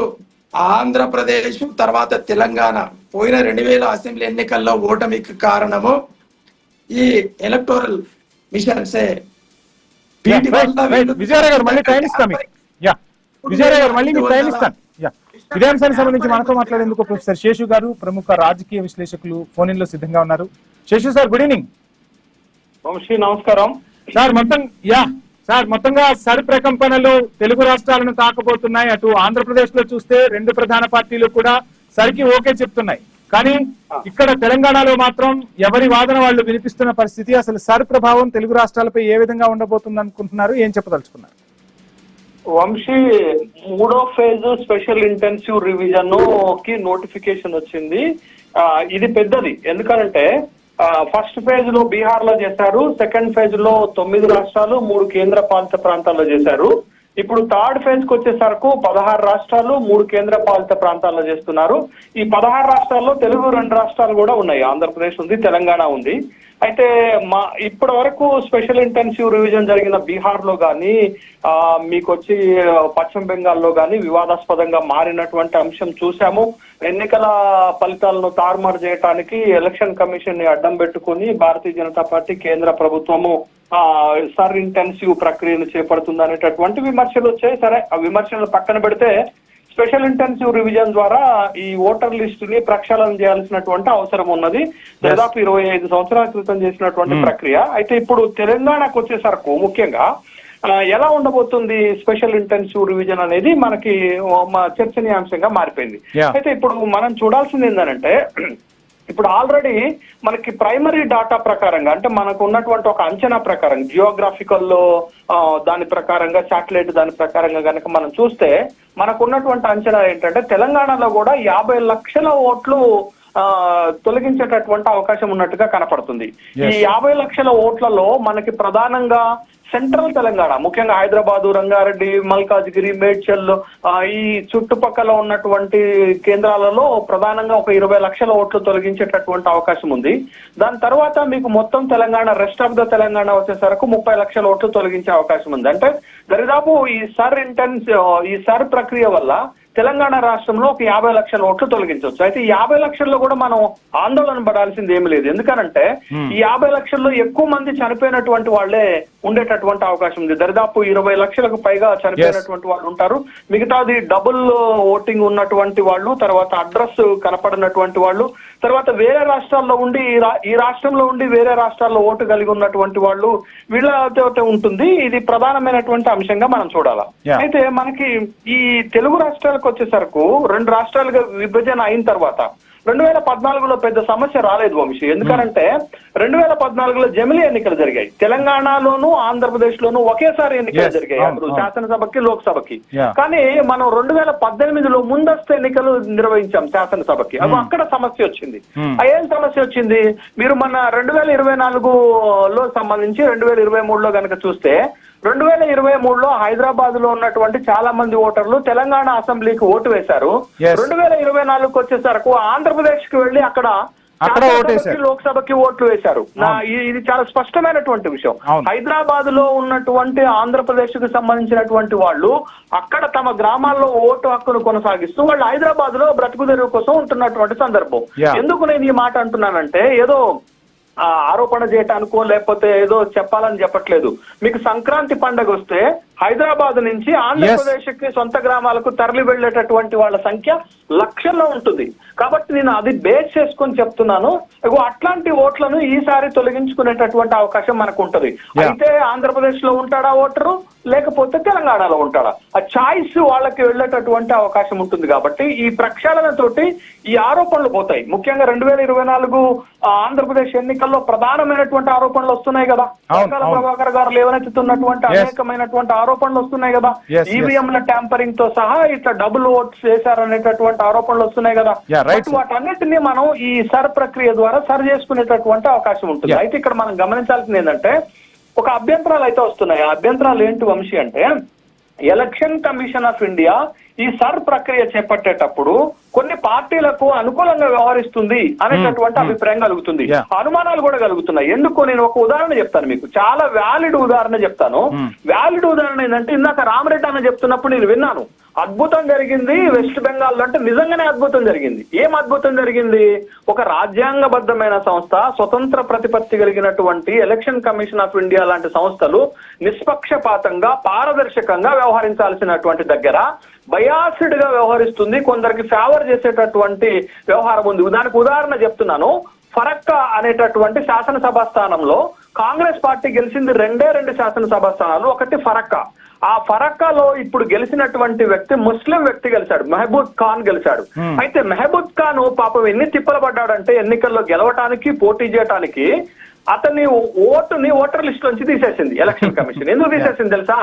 ఆంధ్రప్రదేశ్ తర్వాత తెలంగాణ పోయిన 2000 అసెంబ్లీ ఎన్నికల్లో ఓటమికి కారణము ఈ ఎలక్టోరల్ మిషన్సే. విజయరాయ్ గారు మళ్ళీ టైం ఇస్తాను. ఇదే అంశానికి సంబంధించి మనతో మాట్లాడేందుకు ప్రొఫెసర్ శేషు గారు, ప్రముఖ రాజకీయ విశ్లేషకులు ఫోన్ ఇన్ లో సిద్ధంగా ఉన్నారు. Seshu sir, good evening. నమస్కారం సార్. మొత్తంగా సర్ ప్రకంపనలు తెలుగు రాష్ట్రాలను తాకబోతున్నాయి. అటు ఆంధ్రప్రదేశ్ లో చూస్తే 2 ప్రధాన పార్టీలు కూడా సరికి ఓకే చెప్తున్నాయి. కానీ ఇక్కడ తెలంగాణలో మాత్రం ఎవరి వాదన వాళ్ళు వినిపిస్తున్న పరిస్థితి. అసలు సర్ ప్రభావం తెలుగు రాష్ట్రాలపై ఏ విధంగా ఉండబోతుంది అనుకుంటున్నారు? ఏం చెప్పదలుచుకున్నారు? వంశీ, 3వ ఫేజ్ స్పెషల్ ఇంటెన్సివ్ రివిజన్ కి నోటిఫికేషన్ వచ్చింది. ఇది పెద్దది, ఎందుకంటే ఫస్ట్ ఫేజ్ లో బీహార్ లో చేశారు, సెకండ్ ఫేజ్ లో 9 రాష్ట్రాలు 3 కేంద్ర పాలిత ప్రాంతాల్లో చేశారు. ఇప్పుడు థర్డ్ ఫేజ్ కి వచ్చేసరికి 16 రాష్ట్రాలు 3 కేంద్ర పాలిత ప్రాంతాల్లో చేస్తున్నారు. ఈ 16 రాష్ట్రాల్లో తెలుగు 2 రాష్ట్రాలు కూడా ఉన్నాయి, ఆంధ్రప్రదేశ్ ఉంది, తెలంగాణ ఉంది. అయితే ఇప్పటి వరకు స్పెషల్ ఇంటెన్సివ్ రివిజన్ జరిగిన బీహార్ లో గానీ మీకు వచ్చి పశ్చిమ బెంగాల్లో గానీ వివాదాస్పదంగా మారినటువంటి అంశం చూసాము. ఎన్నికల ఫలితాలను తారుమారు చేయడానికి ఎలక్షన్ కమిషన్ ని అడ్డం పెట్టుకుని భారతీయ జనతా పార్టీ కేంద్ర ప్రభుత్వము సర్ ఇంటెన్సివ్ ప్రక్రియను చేపడుతుంది అనేటటువంటి విమర్శలు వచ్చాయి. సరే, ఆ విమర్శలు పక్కన పెడితే స్పెషల్ ఇంటెన్సివ్ రివిజన్ ద్వారా ఈ ఓటర్ లిస్ట్ ని ప్రక్షాళన చేయాల్సినటువంటి అవసరం ఉన్నది. దాదాపు 25 సంవత్సరాల క్రితం చేసినటువంటి ప్రక్రియ. అయితే ఇప్పుడు తెలంగాణకు వచ్చేసరికి ముఖ్యంగా ఎలా ఉండబోతుంది స్పెషల్ ఇంటెన్సివ్ రివిజన్ అనేది మనకి చర్చనీయాంశంగా మారిపోయింది. అయితే ఇప్పుడు మనం చూడాల్సింది ఏంటంటే, ఇప్పుడు ఆల్రెడీ మనకి ప్రైమరీ డాటా ప్రకారంగా, అంటే మనకు ఉన్నటువంటి ఒక అంచనా ప్రకారం, జియోగ్రాఫికల్లో దాని ప్రకారంగా, శాటిలైట్ దాని ప్రకారంగా కనుక మనం చూస్తే మనకు ఉన్నటువంటి అంచనా ఏంటంటే తెలంగాణలో కూడా 50 లక్షల ఓట్లు తొలగించేటటువంటి అవకాశం ఉన్నట్టుగా కనపడుతుంది. ఈ 50 లక్షల ఓట్లలో మనకి ప్రధానంగా సెంట్రల్ తెలంగాణ, ముఖ్యంగా హైదరాబాదు, రంగారెడ్డి, మల్కాజ్గిరి, మేడ్చల్, ఈ చుట్టుపక్కల ఉన్నటువంటి కేంద్రాలలో ప్రధానంగా ఒక 20 లక్షల ఓట్లు తొలగించేటటువంటి అవకాశం ఉంది. దాని తర్వాత మీకు మొత్తం Telangana, rest of the Telangana వచ్చేసరికి 30 లక్షల ఓట్లు తొలగించే అవకాశం ఉంది. అంటే దరిదాపు ఈ సర్ ప్రక్రియ వల్ల తెలంగాణ రాష్ట్రంలో ఒక 50 లక్షల ఓట్లు తొలగించవచ్చు. అయితే ఈ 50 లక్షల్లో కూడా మనం ఆందోళన పడాల్సింది ఏమీ లేదు. ఎందుకనంటే ఈ 50 లక్షల్లో ఎక్కువ మంది చనిపోయినటువంటి వాళ్లే ఉండేటటువంటి అవకాశం ఉంది. దరిదాపు 20 లక్షలకు పైగా చనిపోయినటువంటి వాళ్ళు ఉంటారు. మిగతాది డబుల్ ఓటింగ్ ఉన్నటువంటి వాళ్ళు, తర్వాత అడ్రస్ కనపడినటువంటి వాళ్ళు, తర్వాత వేరే రాష్ట్రాల్లో ఉండి ఈ రాష్ట్రంలో ఉండి వేరే రాష్ట్రాల్లో ఓటు కలిగి ఉన్నటువంటి వాళ్ళు, వీళ్ళతో ఉంటుంది. ఇది ప్రధానమైనటువంటి అంశంగా మనం చూడాలా. అయితే మనకి ఈ తెలుగు రాష్ట్రాలకు వచ్చేసరికి 2 రాష్ట్రాలుగా విభజన అయిన తర్వాత 2014లో పెద్ద సమస్య రాలేదు వంశీ. ఎందుకంటే 2014లో జమిలీ ఎన్నికలు జరిగాయి. తెలంగాణలోను ఆంధ్రప్రదేశ్ లోను ఒకేసారి ఎన్నికలు జరిగాయి, అప్పుడు శాసనసభకి లోక్సభకి. కానీ మనం 2018లో ముందస్తు ఎన్నికలు నిర్వహించాం శాసనసభకి. అక్కడ సమస్య వచ్చింది. ఏం సమస్య వచ్చింది? మీరు మన 2024లో సంబంధించి 2023లో కనుక చూస్తే 2023లో హైదరాబాద్ లో ఉన్నటువంటి చాలా మంది ఓటర్లు తెలంగాణ అసెంబ్లీకి ఓటు వేశారు. 2024కు వచ్చేసరికి ఆంధ్రప్రదేశ్ కి వెళ్లి అక్కడ లోక్సభకి ఓట్లు వేశారు. ఇది చాలా స్పష్టమైనటువంటి విషయం. హైదరాబాద్ లో ఉన్నటువంటి ఆంధ్రప్రదేశ్ కు సంబంధించినటువంటి వాళ్ళు అక్కడ తమ గ్రామాల్లో ఓటు హక్కును కొనసాగిస్తూ వాళ్ళు హైదరాబాద్ లో బ్రతుకు తెరువు కోసం ఉంటున్నటువంటి సందర్భం. ఎందుకు నేను ఈ మాట అంటున్నానంటే ఏదో ఆరోపణ చేయటానికో లేకపోతే ఏదో చెప్పాలని చెప్పట్లేదు. మీకు సంక్రాంతి పండుగ వస్తే హైదరాబాద్ నుంచి ఆంధ్రప్రదేశ్ కి సొంత గ్రామాలకు తరలి వెళ్లేటటువంటి వాళ్ళ సంఖ్య లక్షల్లో ఉంటుంది. కాబట్టి నేను అది బేస్ చేసుకొని చెప్తున్నాను. అట్లాంటి ఓట్లను ఈసారి తొలగించుకునేటటువంటి అవకాశం మనకు ఉంటది. అయితే ఆంధ్రప్రదేశ్ లో ఉంటాడా ఓటరు, లేకపోతే తెలంగాణలో ఉంటాడా, ఆ చాయిస్ వాళ్ళకి వెళ్లేటటువంటి అవకాశం ఉంటుంది. కాబట్టి ఈ ప్రక్షాళనతోటి ఈ ఆరోపణలు పోతాయి. ముఖ్యంగా 2024 ఆంధ్రప్రదేశ్ ఎన్నికల్లో ప్రధానమైనటువంటి ఆరోపణలు వస్తున్నాయి కదా. ప్రభాకర్ గారు లేవనెత్తుతున్నటువంటి అనేకమైనటువంటి ఆరోపణలు వస్తున్నాయి కదా. ఈవీఎంల ట్యాంపరింగ్ తో సహా ఇట్లా డబుల్ ఓట్స్ చేశారనేటటువంటి ఆరోపణలు వస్తున్నాయి కదా. వాటన్నిటిని మనం ఈ సర్ ప్రక్రియ ద్వారా సరి చేసుకునేటటువంటి అవకాశం ఉంటుంది. అయితే ఇక్కడ మనం గమనించాల్సింది ఏంటంటే ఒక అభ్యంతరాలు అయితే వస్తున్నాయి. ఆ అభ్యంతరాలు ఏంటి వంశీ అంటే ఎలక్షన్ కమిషన్ ఆఫ్ ఇండియా ఈ సర్ ప్రక్రియ చేపట్టేటప్పుడు కొన్ని పార్టీలకు అనుకూలంగా వ్యవహరిస్తుంది అనేటటువంటి అభిప్రాయం కలుగుతుంది. అనుమానాలు కూడా కలుగుతున్నాయి. ఎందుకు? నేను ఒక ఉదాహరణ చెప్తాను మీకు, చాలా వ్యాలిడ్ ఉదాహరణ చెప్తాను. వ్యాలిడ్ ఉదాహరణ ఏంటంటే ఇందాక రామరెడ్డి అన్న చెప్తున్నప్పుడు నేను విన్నాను, అద్భుతం జరిగింది వెస్ట్ బెంగాల్ అంటే నిజంగానే అద్భుతం జరిగింది. ఏం అద్భుతం జరిగింది? ఒక రాజ్యాంగబద్ధమైన సంస్థ, స్వతంత్ర ప్రతిపత్తి కలిగినటువంటి ఎలక్షన్ కమిషన్ ఆఫ్ ఇండియా లాంటి సంస్థలు నిష్పక్షపాతంగా పారదర్శకంగా వ్యవహరించాల్సినటువంటి దగ్గర బయాస్డ్ గా వ్యవహరిస్తుంది, కొందరికి ఫేవర్ చేసేటటువంటి వ్యవహారం ఉంది. దానికి ఉదాహరణ చెప్తున్నాను. ఫరక్కా అనేటటువంటి శాసనసభ స్థానంలో కాంగ్రెస్ పార్టీ గెలిచింది 2 శాసనసభ స్థానాలు. ఒకటి ఫరక్కా. ఆ ఫరక్కాలో ఇప్పుడు గెలిచినటువంటి వ్యక్తి ముస్లిం వ్యక్తి గెలిచాడు, మెహబూబ్ ఖాన్ గెలిచాడు. అయితే మెహబూబ్ ఖాన్ పాపం ఎన్ని తిప్పలు పడ్డాడంటే ఎన్నికల్లో గెలవటానికి, పోటీ చేయడానికి అతని ఓటుని ఓటర్ లిస్ట్ నుంచి తీసేసింది ఎలక్షన్ కమిషన్. ఎందుకు తీసేసింది తెలుసా?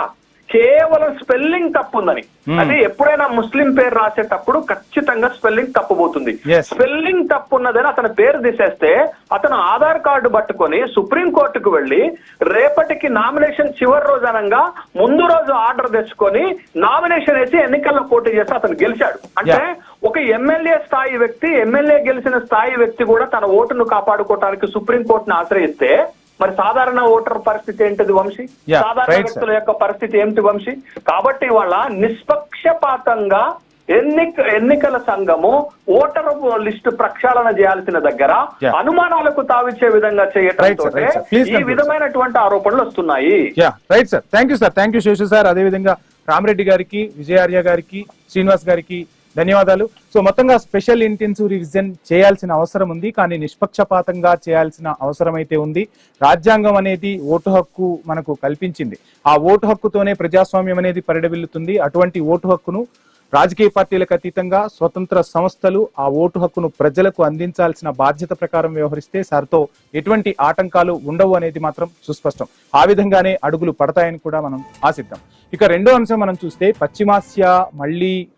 కేవలం స్పెల్లింగ్ తప్పు ఉందని. అది ఎప్పుడైనా ముస్లిం పేరు రాసేటప్పుడు ఖచ్చితంగా స్పెల్లింగ్ తప్పు పోతుంది. స్పెల్లింగ్ తప్పు ఉన్నదని అతని పేరు తీసేస్తే అతను ఆధార్ కార్డు పట్టుకొని సుప్రీం కోర్టుకు వెళ్లి రేపటికి నామినేషన్ చివరి రోజు అనంగా ముందు రోజు ఆర్డర్ తెచ్చుకొని నామినేషన్ వేసి ఎన్నికల్లో పోటీ చేసి అతను గెలిచాడు. అంటే ఒక ఎమ్మెల్యే స్థాయి వ్యక్తి, ఎమ్మెల్యే గెలిచిన స్థాయి వ్యక్తి కూడా తన ఓటును కాపాడుకోవడానికి సుప్రీం కోర్టును ఆశ్రయిస్తే మరి సాధారణ ఓటర్ పరిస్థితి ఏంటిది వంశీ? సాధారణ వ్యక్తుల యొక్క పరిస్థితి ఏమిటి వంశీ? కాబట్టి వాళ్ళ నిష్పక్షపాతంగా ఎన్నికల సంఘము ఓటర్ లిస్టు ప్రక్షాళన చేయాల్సిన దగ్గర అనుమానాలకు తావిచ్చే విధంగా చేయటంతో ఈ విధమైనటువంటి ఆరోపణలు వస్తున్నాయి. Right sir, thank you sir, thank you Seshu sir. అదేవిధంగా రామరెడ్డి గారికి, విజయార్య గారికి, శ్రీనివాస్ గారికి ధన్యవాదాలు. సో మొత్తంగా స్పెషల్ ఇంటెన్సివ్ రివిజన్ చేయాల్సిన అవసరం ఉంది, కానీ నిష్పక్షపాతంగా చేయాల్సిన అవసరం అయితే ఉంది. రాజ్యాంగం అనేది ఓటు హక్కు మనకు కల్పించింది. ఆ ఓటు హక్కుతోనే ప్రజాస్వామ్యం అనేది పరిడవిల్లుతుంది. అటువంటి ఓటు హక్కును రాజకీయ పార్టీలకు అతీతంగా స్వతంత్ర సంస్థలు ఆ ఓటు హక్కును ప్రజలకు అందించాల్సిన బాధ్యత ప్రకారం వ్యవహరిస్తే సార్తో ఎటువంటి ఆటంకాలు ఉండవు అనేది మాత్రం సుస్పష్టం. ఆ విధంగానే అడుగులు పడతాయని కూడా మనం ఆశిద్దాం. ఇక రెండో అంశం మనం చూస్తే పశ్చిమాసియా మళ్ళీ